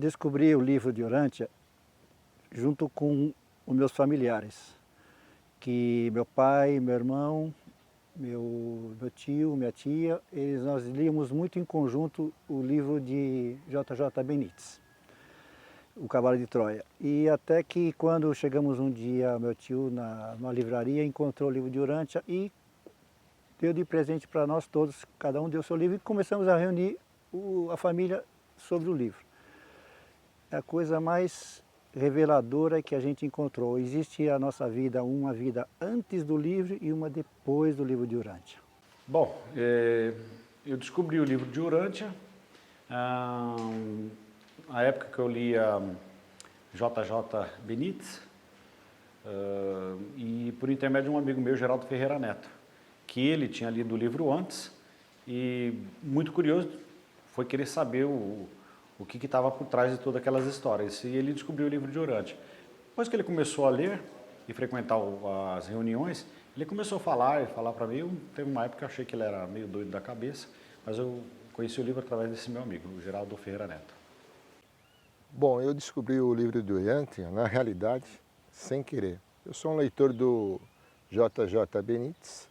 descobri o livro de Urântia junto com os meus familiares, que meu pai, meu irmão, meu tio, minha tia, nós líamos muito em conjunto o livro de J.J. Benítez, O Cavalo de Troia. E até que quando chegamos um dia, meu tio numa livraria encontrou o livro de Urântia e deu de presente para nós todos, cada um deu seu livro e começamos a reunir a família sobre o livro. É a coisa mais reveladora que a gente encontrou. Existe a nossa vida, uma vida antes do livro e uma depois do livro de Urântia. Bom, eu descobri o livro de Urântia na época que eu lia J.J. Benítez e por intermédio de um amigo meu, Geraldo Ferreira Neto, que ele tinha lido o livro antes e, muito curioso, foi querer saber o que estava por trás de todas aquelas histórias. E ele descobriu o livro de Urântia. Depois que ele começou a ler e frequentar as reuniões, ele começou a falar para mim. Teve uma época que eu achei que ele era meio doido da cabeça, mas eu conheci o livro através desse meu amigo, o Geraldo Ferreira Neto. Bom, eu descobri o livro de Urântia, na realidade, sem querer. Eu sou um leitor do J.J. Benítez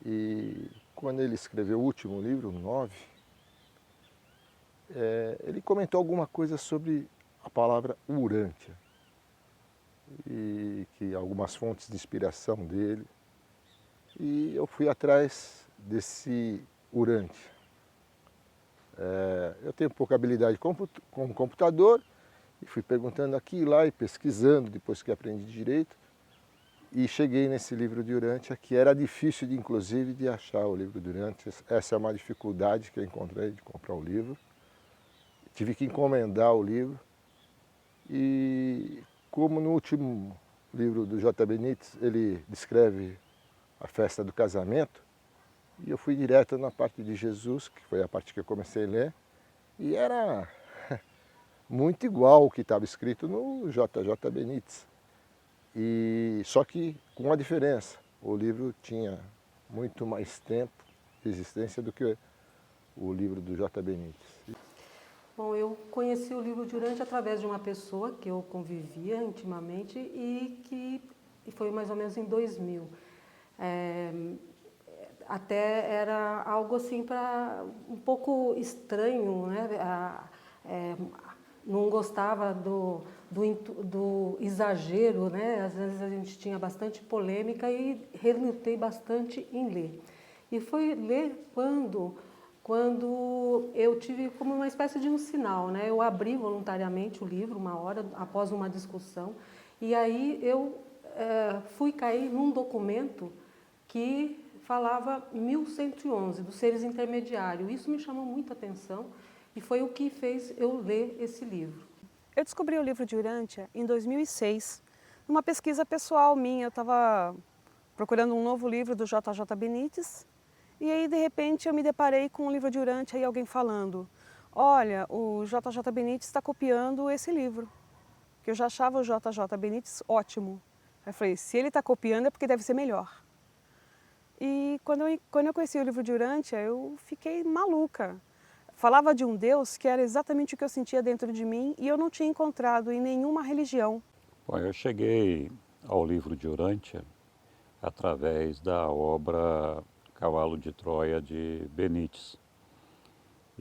e quando ele escreveu o último livro, o 9, ele comentou alguma coisa sobre a palavra Urântia e que algumas fontes de inspiração dele. E eu fui atrás desse Urântia. Eu tenho pouca habilidade com o computador e fui perguntando aqui e lá e pesquisando depois que aprendi direito e cheguei nesse livro de Urântia, que era difícil inclusive de achar o livro de Urântia. Essa é uma dificuldade que eu encontrei de comprar o livro. Tive que encomendar o livro e como no último livro do J. Benítez ele descreve a festa do casamento, e eu fui direto na parte de Jesus, que foi a parte que eu comecei a ler, e era muito igual ao que estava escrito no J.J. Benítez. Só que com uma diferença, o livro tinha muito mais tempo de existência do que o livro do J. Benítez. Bom, eu conheci o livro de Urântia através de uma pessoa que eu convivia intimamente e foi mais ou menos em 2000. Até era algo assim um pouco estranho, né? Não gostava do exagero, né? Às vezes a gente tinha bastante polêmica e relutei bastante em ler. E foi ler quando eu tive como uma espécie de um sinal, né? Eu abri voluntariamente o livro uma hora após uma discussão e aí eu fui cair num documento que falava 1111, dos seres intermediários. Isso me chamou muita atenção e foi o que fez eu ler esse livro. Eu descobri o livro de Urântia em 2006, numa pesquisa pessoal minha. Eu estava procurando um novo livro do J.J. Benítez e aí, de repente, eu me deparei com um livro de Urântia e alguém falando: olha, o J.J. Benítez está copiando esse livro, que eu já achava o J.J. Benítez ótimo. Aí eu falei, se ele está copiando é porque deve ser melhor. E quando eu conheci o livro de Urântia, eu fiquei maluca. Falava de um Deus que era exatamente o que eu sentia dentro de mim e eu não tinha encontrado em nenhuma religião. Bom, eu cheguei ao livro de Urântia através da obra Cavalo de Troia de Benítez.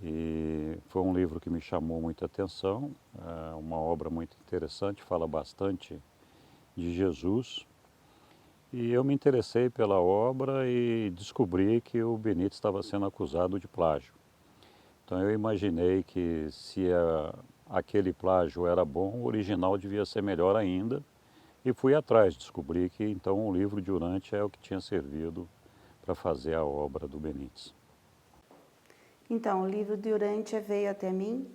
E foi um livro que me chamou muita atenção, é uma obra muito interessante, fala bastante de Jesus. E eu me interessei pela obra e descobri que o Benítez estava sendo acusado de plágio. Então eu imaginei que se aquele plágio era bom, o original devia ser melhor ainda. E fui atrás, descobri que então o livro de Urântia é o que tinha servido para fazer a obra do Benítez. Então, o livro de Urântia veio até mim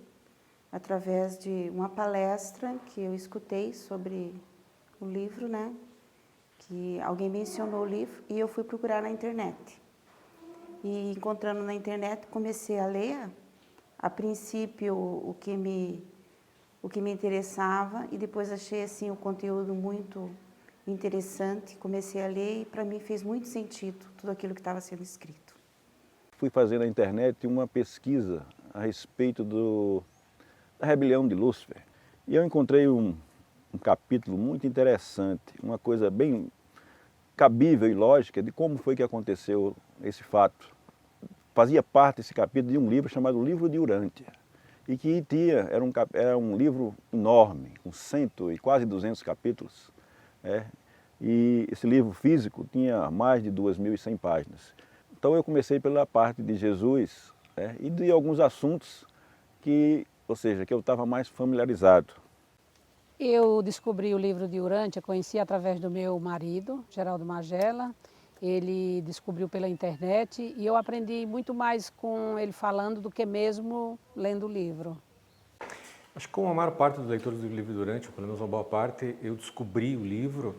através de uma palestra que eu escutei sobre o livro, né? Que alguém mencionou o livro e eu fui procurar na internet. E encontrando na internet, comecei a ler, a princípio, o que me interessava e depois achei assim o conteúdo muito interessante, comecei a ler e para mim fez muito sentido tudo aquilo que estava sendo escrito. Fui fazer na internet uma pesquisa a respeito da rebelião de Lúcifer. E eu encontrei um capítulo muito interessante, uma coisa bem cabível e lógica de como foi que aconteceu esse fato. Fazia parte esse capítulo de um livro chamado Livro de Urântia. E que era um livro enorme, com e quase 200 capítulos. E esse livro físico tinha mais de 2.100 páginas. Então eu comecei pela parte de Jesus e de alguns assuntos que eu estava mais familiarizado. Eu descobri o livro de Urântia, conheci através do meu marido, Geraldo Magela. Ele descobriu pela internet e eu aprendi muito mais com ele falando do que mesmo lendo o livro. Acho que como a maior parte dos leitores do livro de Urântia, pelo menos uma boa parte, eu descobri o livro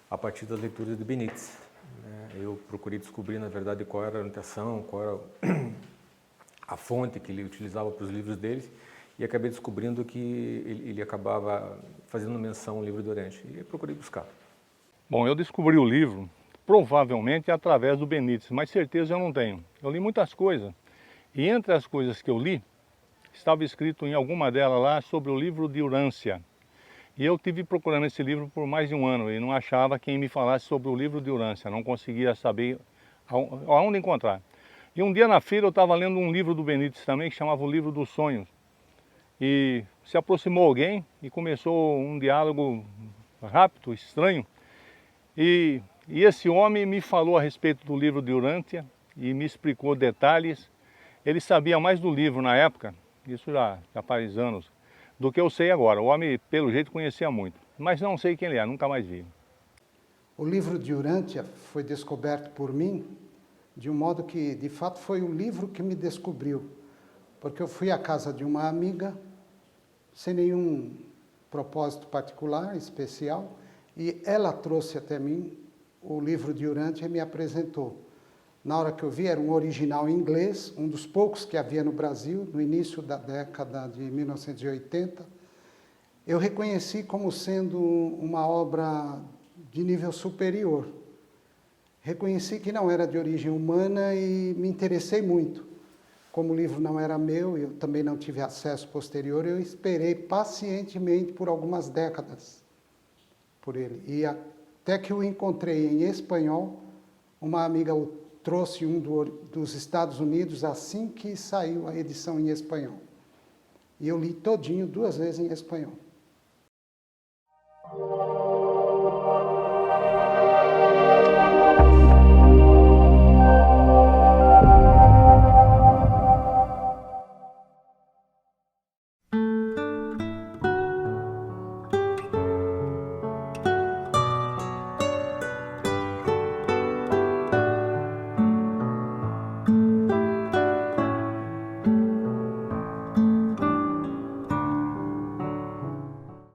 a partir das leituras de Benítez. Eu procurei descobrir, na verdade, qual era a orientação, qual era a fonte que ele utilizava para os livros dele, e acabei descobrindo que ele acabava fazendo menção ao livro de Urântia, e eu procurei buscar. Bom, eu descobri o livro provavelmente através do Benítez, mas certeza eu não tenho. Eu li muitas coisas, e entre as coisas que eu li, estava escrito em alguma delas lá sobre o livro de Urântia. E eu tive procurando esse livro por mais de um ano e não achava quem me falasse sobre o livro de Urântia, não conseguia saber aonde encontrar. E um dia na feira eu estava lendo um livro do Benítez também, que chamava O Livro dos Sonhos. E se aproximou alguém e começou um diálogo rápido, estranho. E esse homem me falou a respeito do livro de Urântia e me explicou detalhes. Ele sabia mais do livro na época, isso já faz anos, do que eu sei agora. O homem, pelo jeito, conhecia muito, mas não sei quem ele é, nunca mais vi. O livro de Urântia foi descoberto por mim de um modo que, de fato, foi o livro que me descobriu. Porque eu fui à casa de uma amiga, sem nenhum propósito particular, especial, e ela trouxe até mim o livro de Urântia e me apresentou. Na hora que eu vi, era um original em inglês, um dos poucos que havia no Brasil, no início da década de 1980. Eu reconheci como sendo uma obra de nível superior. Reconheci que não era de origem humana e me interessei muito. Como o livro não era meu, eu também não tive acesso posterior, eu esperei pacientemente por algumas décadas por ele. E até que o encontrei em espanhol, uma amiga o trouxe um dos Estados Unidos assim que saiu a edição em espanhol. E eu li todinho 2 vezes em espanhol.